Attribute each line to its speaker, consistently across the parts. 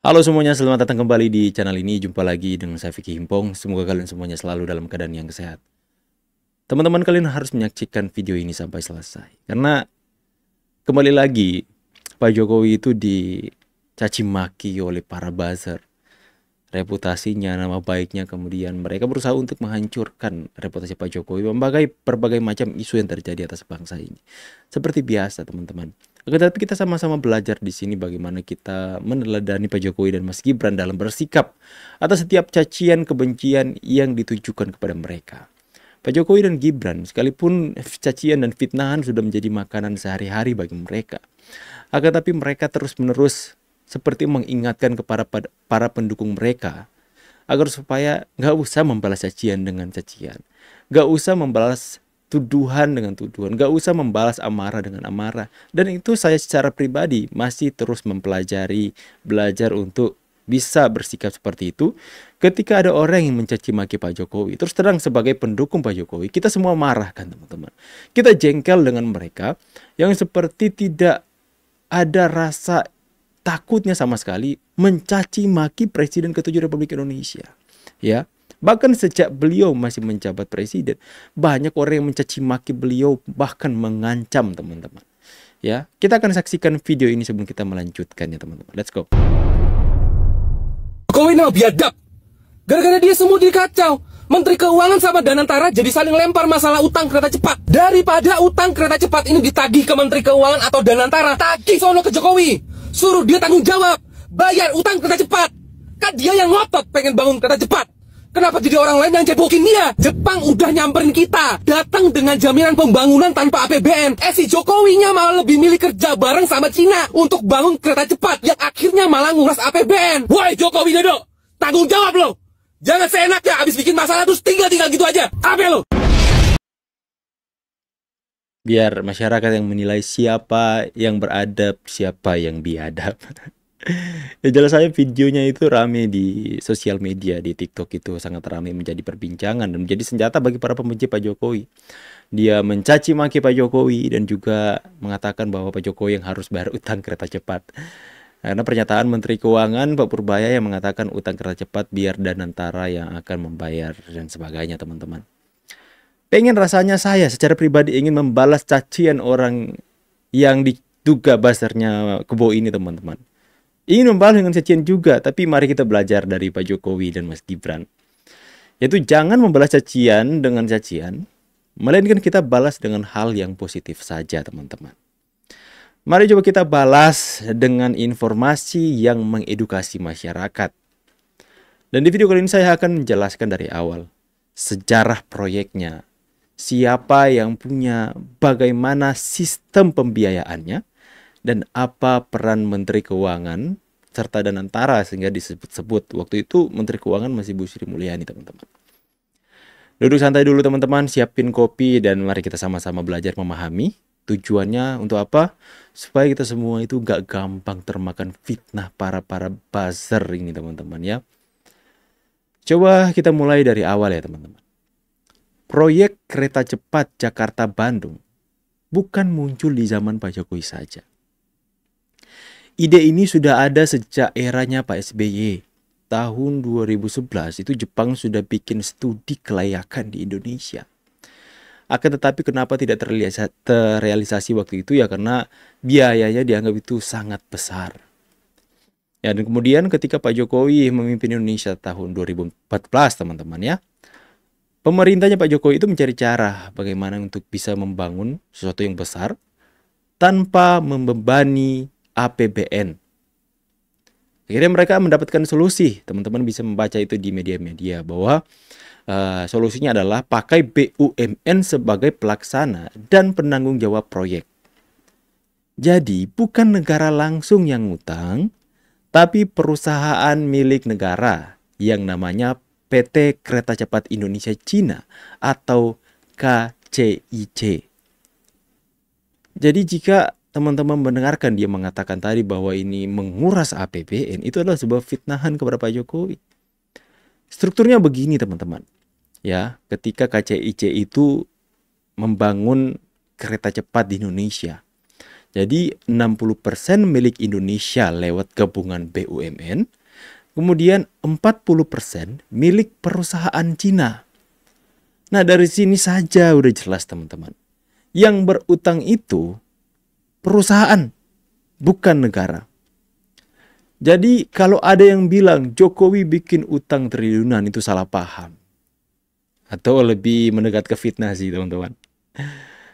Speaker 1: Halo semuanya, selamat datang kembali di channel ini. Jumpa lagi dengan saya Vicky Himpong. Semoga kalian semuanya selalu dalam keadaan yang sehat. Teman-teman, kalian harus menyaksikan video ini sampai selesai. Karena kembali lagi, Pak Jokowi itu dicaci maki oleh para buzzer. Reputasinya, nama baiknya, kemudian mereka berusaha untuk menghancurkan reputasi Pak Jokowi berbagai macam isu yang terjadi atas bangsa ini. Seperti biasa, teman-teman. Tetapi kita sama-sama belajar di sini bagaimana kita meneladani Pak Jokowi dan Mas Gibran dalam bersikap atas setiap cacian kebencian yang ditujukan kepada mereka. Pak Jokowi dan Gibran, sekalipun cacian dan fitnahan sudah menjadi makanan sehari-hari bagi mereka, akan tapi mereka terus-menerus seperti mengingatkan kepada para pendukung mereka agar supaya nggak usah membalas cacian dengan cacian, nggak usah membalas tuduhan dengan tuduhan, nggak usah membalas amarah dengan amarah. Dan itu saya secara pribadi masih terus mempelajari, belajar untuk bisa bersikap seperti itu. Ketika ada orang yang mencaci maki Pak Jokowi, terus terang sebagai pendukung Pak Jokowi, kita semua marah kan teman-teman. Kita jengkel dengan mereka yang seperti tidak ada rasa takutnya sama sekali mencaci maki Presiden ke-7 Republik Indonesia. Ya, bahkan sejak beliau masih menjabat presiden, banyak orang yang mencaci maki beliau, bahkan mengancam teman-teman. Ya, kita akan saksikan video ini sebelum kita melanjutkannya teman-teman. Let's go.
Speaker 2: Jokowi nama biadab. Gara-gara dia semua dikacau. Menteri Keuangan sama Danantara jadi saling lempar masalah utang kereta cepat. Daripada utang kereta cepat ini ditagih ke Menteri Keuangan atau Danantara, tagih sono ke Jokowi. Suruh dia tanggung jawab, bayar utang kereta cepat. Kan dia yang ngotot pengen bangun kereta cepat. Kenapa jadi orang lain yang cebokin dia? Jepang udah nyamperin kita, datang dengan jaminan pembangunan tanpa APBN. Si Jokowinya malah lebih milih kerja bareng sama Cina untuk bangun kereta cepat yang akhirnya malah nguras APBN. Woi Jokowi Dodo, tanggung jawab lo. Jangan seenaknya abis bikin masalah terus tinggal gitu aja. Apa lo?
Speaker 1: Biar masyarakat yang menilai siapa yang beradab, siapa yang biadab. Ya jelas saya videonya itu rame di sosial media, di TikTok itu sangat rame menjadi perbincangan dan menjadi senjata bagi para pembenci Pak Jokowi. Dia mencaci maki Pak Jokowi dan juga mengatakan bahwa Pak Jokowi yang harus bayar utang kereta cepat. Karena pernyataan Menteri Keuangan Pak Purbaya yang mengatakan utang kereta cepat biar Danantara yang akan membayar dan sebagainya teman-teman. Pengen rasanya saya secara pribadi ingin membalas cacian orang yang diduga buzzernya Kebo ini teman-teman. Ingin membalas dengan cacian juga, tapi mari kita belajar dari Pak Jokowi dan Mas Gibran. Yaitu jangan membalas cacian dengan cacian, melainkan kita balas dengan hal yang positif saja teman-teman. Mari coba kita balas dengan informasi yang mengedukasi masyarakat. Dan di video kali ini saya akan menjelaskan dari awal sejarah proyeknya, siapa yang punya, bagaimana sistem pembiayaannya, dan apa peran Menteri Keuangan serta Danantara sehingga disebut-sebut. Waktu itu Menteri Keuangan masih Bu Sri Mulyani teman-teman. Duduk santai dulu teman-teman, siapin kopi dan mari kita sama-sama belajar memahami. Tujuannya untuk apa? Supaya kita semua itu gak gampang termakan fitnah para buzzer ini teman-teman ya. Coba kita mulai dari awal ya teman-teman. Proyek kereta cepat Jakarta-Bandung bukan muncul di zaman Pak Jokowi saja. Ide ini sudah ada sejak eranya Pak SBY. Tahun 2011 itu Jepang sudah bikin studi kelayakan di Indonesia. Akan tetapi kenapa tidak terrealisasi waktu itu ya karena biayanya dianggap itu sangat besar. Ya, dan kemudian ketika Pak Jokowi memimpin Indonesia tahun 2014 teman-teman ya. Pemerintahnya Pak Jokowi itu mencari cara bagaimana untuk bisa membangun sesuatu yang besar tanpa membebani APBN. Akhirnya mereka mendapatkan solusi. Teman-teman bisa membaca itu di media-media bahwa solusinya adalah pakai BUMN sebagai pelaksana dan penanggung jawab proyek. Jadi bukan negara langsung yang ngutang, tapi perusahaan milik negara yang namanya PT Kereta Cepat Indonesia Cina atau KCIC. Jadi jika teman-teman mendengarkan dia mengatakan tadi bahwa ini menguras APBN, itu adalah sebuah fitnahan kepada Pak Jokowi. Strukturnya begini teman-teman. Ya, ketika KCIC itu membangun kereta cepat di Indonesia. Jadi 60% milik Indonesia lewat gabungan BUMN, kemudian 40% milik perusahaan Cina. Nah, dari sini saja udah jelas teman-teman. Yang berutang itu perusahaan, bukan negara. Jadi kalau ada yang bilang Jokowi bikin utang triliunan, itu salah paham. Atau lebih mendekat ke fitnah sih teman-teman.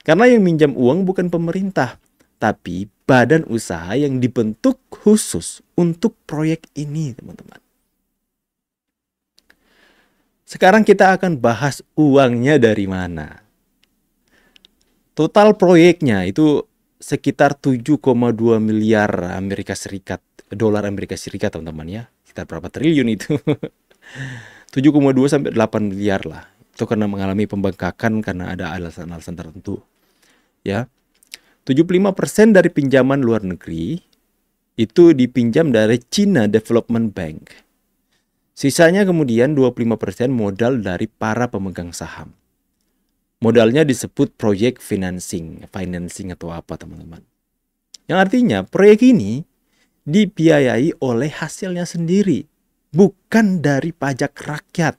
Speaker 1: Karena yang minjam uang bukan pemerintah, tapi badan usaha yang dibentuk khusus untuk proyek ini teman-teman. Sekarang kita akan bahas uangnya dari mana. Total proyeknya itu sekitar 7,2 miliar Amerika Serikat, dolar Amerika Serikat teman-teman ya. Sekitar berapa triliun itu? 7,2 sampai 8 miliar lah. Itu karena mengalami pembengkakan karena ada alasan-alasan tertentu. Ya. 75% dari pinjaman luar negeri itu dipinjam dari China Development Bank. Sisanya kemudian 25% modal dari para pemegang saham. Modalnya disebut project financing atau apa teman-teman. Yang artinya proyek ini dibiayai oleh hasilnya sendiri, bukan dari pajak rakyat.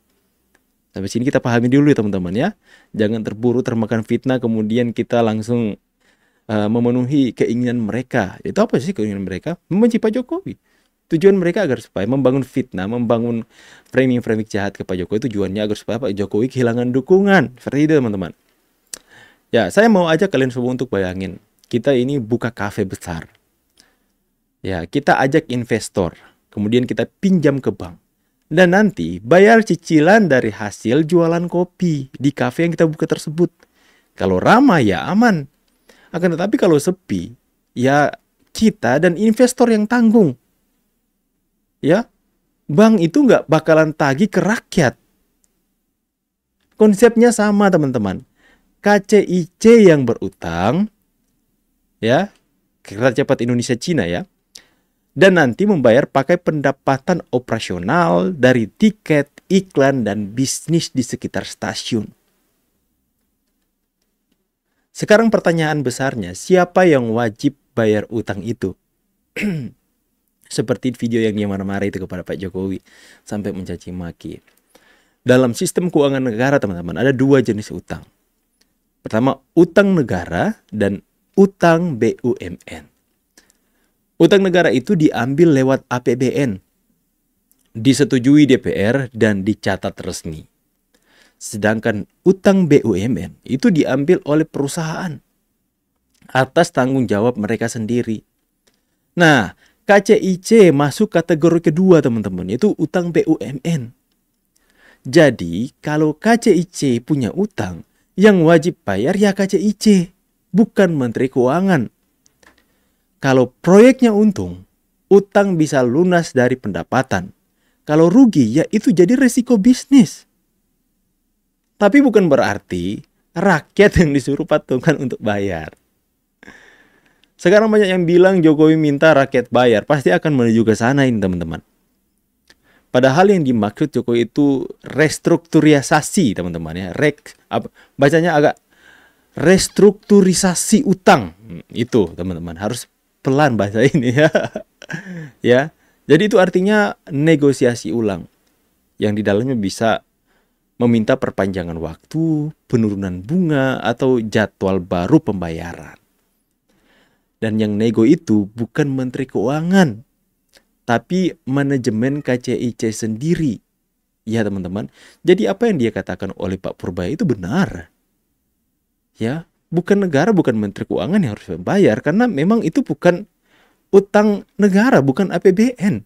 Speaker 1: Sampai sini kita pahami dulu ya teman-teman ya. Jangan terburu termakan fitnah kemudian kita langsung memenuhi keinginan mereka. Itu apa sih keinginan mereka? Membenci Pak Jokowi. Tujuan mereka agar supaya membangun fitnah, membangun framing-framing jahat ke Pak Jokowi. Tujuannya agar supaya Pak Jokowi kehilangan dukungan. Seperti itu teman-teman. Ya, saya mau ajak kalian semua untuk bayangin. Kita ini buka kafe besar. Ya, kita ajak investor. Kemudian kita pinjam ke bank. Dan nanti bayar cicilan dari hasil jualan kopi di kafe yang kita buka tersebut. Kalau ramai ya aman. Akan tetapi kalau sepi, ya kita dan investor yang tanggung. Ya, bank itu nggak bakalan tagih ke rakyat. Konsepnya sama teman-teman. KCIC yang berutang, ya, Kereta Cepat Indonesia Cina ya, dan nanti membayar pakai pendapatan operasional dari tiket, iklan, dan bisnis di sekitar stasiun. Sekarang pertanyaan besarnya, siapa yang wajib bayar utang itu? Seperti video yang dia marah-marah itu kepada Pak Jokowi sampai mencaci maki. Dalam sistem keuangan negara teman-teman ada dua jenis utang. Pertama utang negara dan utang BUMN. Utang negara itu diambil lewat APBN, disetujui DPR dan dicatat resmi. Sedangkan utang BUMN itu diambil oleh perusahaan atas tanggung jawab mereka sendiri. Nah, KCIC masuk kategori kedua teman-teman, yaitu utang BUMN. Jadi kalau KCIC punya utang, yang wajib bayar ya KCIC, bukan Menteri Keuangan. Kalau proyeknya untung, utang bisa lunas dari pendapatan. Kalau rugi ya itu jadi resiko bisnis. Tapi bukan berarti rakyat yang disuruh patungan untuk bayar. Sekarang banyak yang bilang Jokowi minta rakyat bayar. Pasti akan menuju ke sana ini teman-teman. Padahal yang dimaksud Jokowi itu restrukturisasi teman-teman ya. Bacanya agak restrukturisasi utang. Itu teman-teman. Harus pelan bahasa ini ya. Ya. Jadi itu artinya negosiasi ulang. Yang di dalamnya bisa meminta perpanjangan waktu, penurunan bunga, atau jadwal baru pembayaran. Dan yang nego itu bukan Menteri Keuangan, tapi manajemen KCIC sendiri. Ya teman-teman, jadi apa yang dia katakan oleh Pak Purbaya itu benar. Ya, bukan negara, bukan Menteri Keuangan yang harus membayar, karena memang itu bukan utang negara, bukan APBN.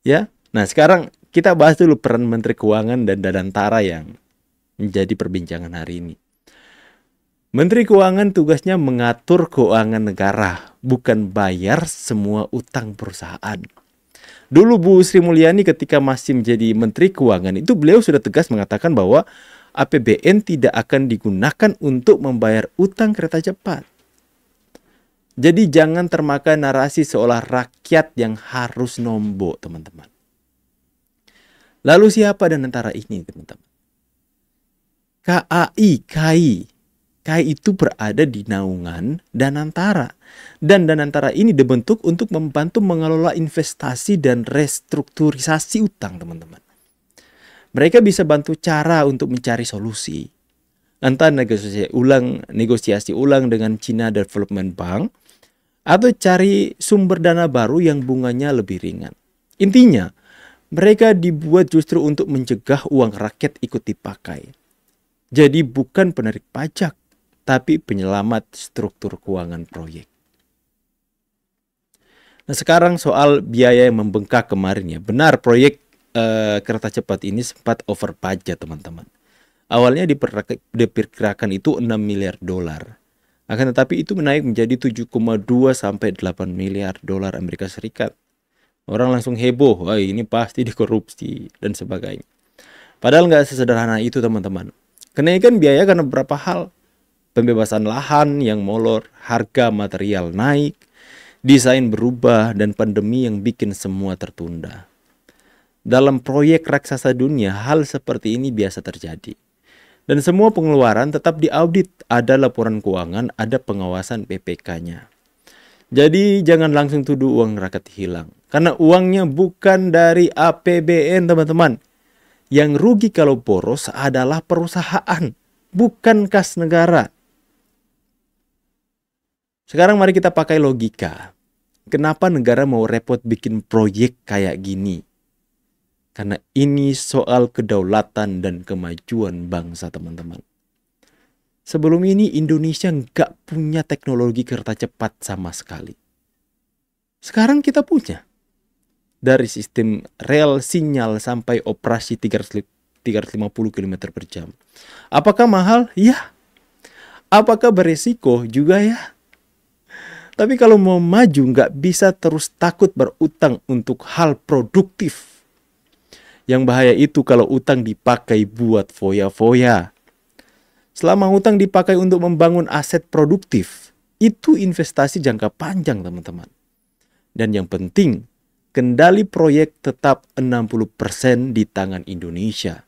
Speaker 1: Ya, nah sekarang kita bahas dulu peran Menteri Keuangan dan Danantara yang menjadi perbincangan hari ini. Menteri Keuangan tugasnya mengatur keuangan negara, bukan bayar semua utang perusahaan. Dulu Bu Sri Mulyani ketika masih menjadi Menteri Keuangan itu beliau sudah tegas mengatakan bahwa APBN tidak akan digunakan untuk membayar utang kereta cepat. Jadi jangan termakan narasi seolah rakyat yang harus nombok teman-teman. Lalu siapa Danantara ini teman-teman? KAI PPK itu berada di naungan Danantara. Dan Danantara ini dibentuk untuk membantu mengelola investasi dan restrukturisasi utang, teman-teman. Mereka bisa bantu cara untuk mencari solusi. Entah negosiasi ulang dengan China Development Bank, atau cari sumber dana baru yang bunganya lebih ringan. Intinya, mereka dibuat justru untuk mencegah uang rakyat ikut dipakai. Jadi bukan penarik pajak, tapi penyelamat struktur keuangan proyek. Nah, sekarang soal biaya yang membengkak kemarin ya. Benar, proyek kereta cepat ini sempat over budget, teman-teman. Awalnya diperkirakan itu 6 miliar dolar. Akan tetapi itu menaik menjadi 7,2 sampai 8 miliar dolar Amerika Serikat. Orang langsung heboh, wah ini pasti dikorupsi dan sebagainya. Padahal nggak sesederhana itu, teman-teman. Kenaikan biaya karena beberapa hal. Pembebasan lahan yang molor, harga material naik, desain berubah, dan pandemi yang bikin semua tertunda. Dalam proyek raksasa dunia, hal seperti ini biasa terjadi. Dan semua pengeluaran tetap diaudit, ada laporan keuangan, ada pengawasan PPK-nya. Jadi jangan langsung tuduh uang rakyat hilang. Karena uangnya bukan dari APBN, teman-teman. Yang rugi kalau boros adalah perusahaan, bukan kas negara. Sekarang mari kita pakai logika. Kenapa negara mau repot bikin proyek kayak gini? Karena ini soal kedaulatan dan kemajuan bangsa, teman-teman. Sebelum ini Indonesia nggak punya teknologi kereta cepat sama sekali. Sekarang kita punya. Dari sistem rel sinyal sampai operasi 350 km per jam. Apakah mahal? Ya. Apakah beresiko? Juga ya. Tapi kalau mau maju nggak bisa terus takut berutang untuk hal produktif. Yang bahaya itu kalau utang dipakai buat foya-foya. Selama utang dipakai untuk membangun aset produktif, itu investasi jangka panjang, teman-teman. Dan yang penting, kendali proyek tetap 60% di tangan Indonesia.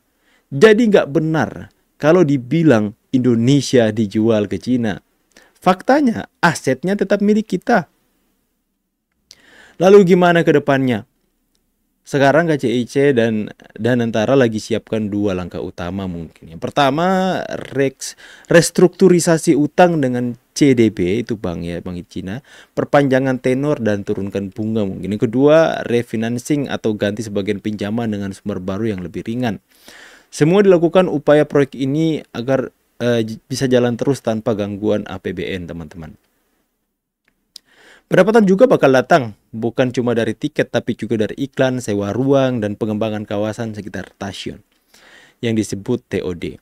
Speaker 1: Jadi nggak benar kalau dibilang Indonesia dijual ke Cina. Faktanya, asetnya tetap milik kita. Lalu gimana ke depannya? Sekarang KCIC dan Danantara lagi siapkan dua langkah utama mungkin. Yang pertama, restrukturisasi utang dengan CDB, itu bank Cina, perpanjangan tenor dan turunkan bunga mungkin. Yang kedua, refinancing atau ganti sebagian pinjaman dengan sumber baru yang lebih ringan. Semua dilakukan upaya proyek ini agar bisa jalan terus tanpa gangguan APBN, teman-teman. Pendapatan juga bakal datang, bukan cuma dari tiket, tapi juga dari iklan, sewa ruang, dan pengembangan kawasan sekitar stasiun, yang disebut TOD.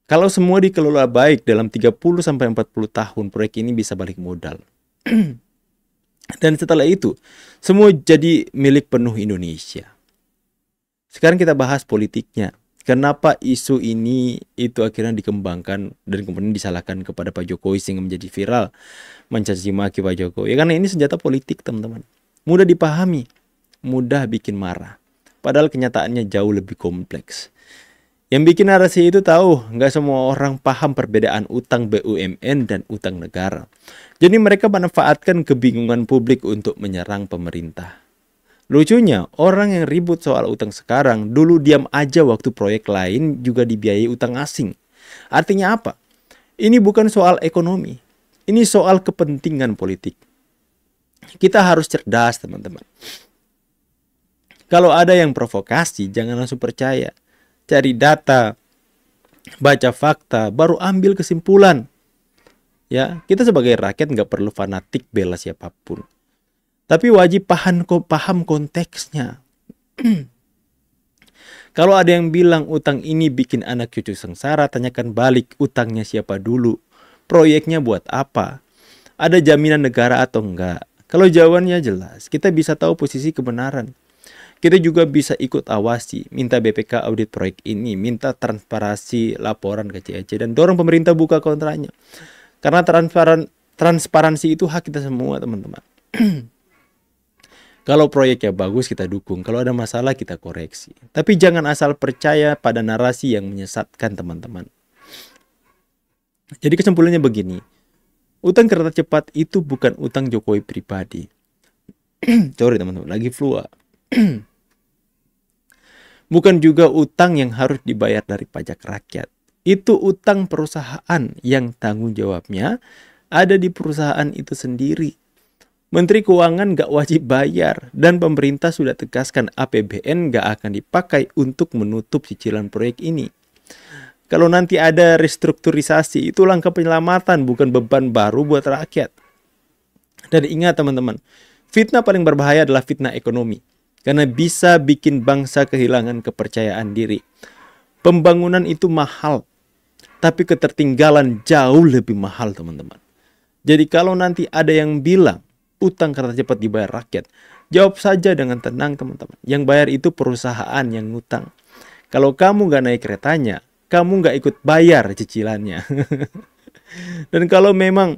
Speaker 1: Kalau semua dikelola baik, dalam 30-40 tahun, proyek ini bisa balik modal. Dan setelah itu, semua jadi milik penuh Indonesia. Sekarang kita bahas politiknya. Kenapa isu ini itu akhirnya dikembangkan dan kemudian disalahkan kepada Pak Jokowi sehingga menjadi viral, mencaci maki Pak Jokowi? Ya karena ini senjata politik, teman-teman. Mudah dipahami, mudah bikin marah. Padahal kenyataannya jauh lebih kompleks. Yang bikin narasi itu tahu, nggak semua orang paham perbedaan utang BUMN dan utang negara. Jadi mereka manfaatkan kebingungan publik untuk menyerang pemerintah. Lucunya, orang yang ribut soal utang sekarang dulu diam aja waktu proyek lain juga dibiayai utang asing. Artinya apa? Ini bukan soal ekonomi. Ini soal kepentingan politik. Kita harus cerdas, teman-teman. Kalau ada yang provokasi, jangan langsung percaya. Cari data, baca fakta, baru ambil kesimpulan. Ya, kita sebagai rakyat nggak perlu fanatik bela siapapun. Tapi wajib paham konteksnya. Kalau ada yang bilang utang ini bikin anak cucu sengsara, tanyakan balik utangnya siapa dulu. Proyeknya buat apa? Ada jaminan negara atau enggak? Kalau jawabannya jelas, kita bisa tahu posisi kebenaran. Kita juga bisa ikut awasi, minta BPK audit proyek ini, minta transparansi laporan ke CAC, dan dorong pemerintah buka kontranya. Karena transparansi itu hak kita semua, teman-teman. Kalau proyeknya bagus kita dukung, kalau ada masalah kita koreksi. Tapi jangan asal percaya pada narasi yang menyesatkan, teman-teman. Jadi kesimpulannya begini, utang kereta cepat itu bukan utang Jokowi pribadi. Sorry teman-teman, lagi flu. Bukan juga utang yang harus dibayar dari pajak rakyat. Itu utang perusahaan yang tanggung jawabnya ada di perusahaan itu sendiri. Menteri Keuangan gak wajib bayar, dan pemerintah sudah tegaskan APBN gak akan dipakai untuk menutup cicilan proyek ini. Kalau nanti ada restrukturisasi, itu langkah penyelamatan, bukan beban baru buat rakyat. Dan ingat teman-teman, fitnah paling berbahaya adalah fitnah ekonomi, karena bisa bikin bangsa kehilangan kepercayaan diri. Pembangunan itu mahal, tapi ketertinggalan jauh lebih mahal teman-teman. Jadi kalau nanti ada yang bilang, utang kereta cepat dibayar rakyat, jawab saja dengan tenang teman-teman. Yang bayar itu perusahaan yang ngutang. Kalau kamu gak naik keretanya, kamu gak ikut bayar cicilannya. Dan kalau memang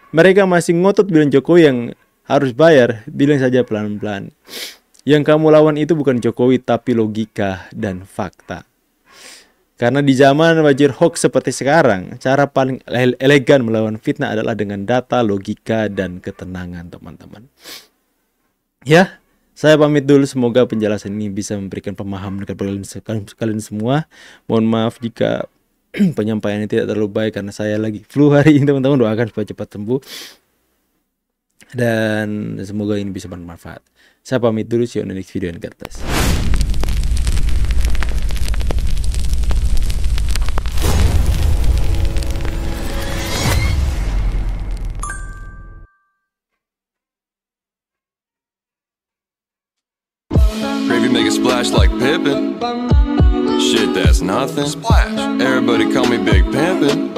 Speaker 1: mereka masih ngotot bilang Jokowi yang harus bayar, bilang saja pelan-pelan. Yang kamu lawan itu bukan Jokowi, tapi logika dan fakta. Karena di zaman wajir hoax seperti sekarang, cara paling elegan melawan fitnah adalah dengan data, logika, dan ketenangan teman-teman. Ya, saya pamit dulu. Semoga penjelasan ini bisa memberikan pemahaman kepada kalian semua. Mohon maaf jika penyampaiannya tidak terlalu baik karena saya lagi flu hari ini teman-teman. Doakan supaya cepat sembuh. Dan semoga ini bisa bermanfaat. Saya pamit dulu. See you on the next video and God bless.
Speaker 3: Gravy make it splash like Pippin. Shit, that's nothing. Splash. Everybody call me Big Pimpin'.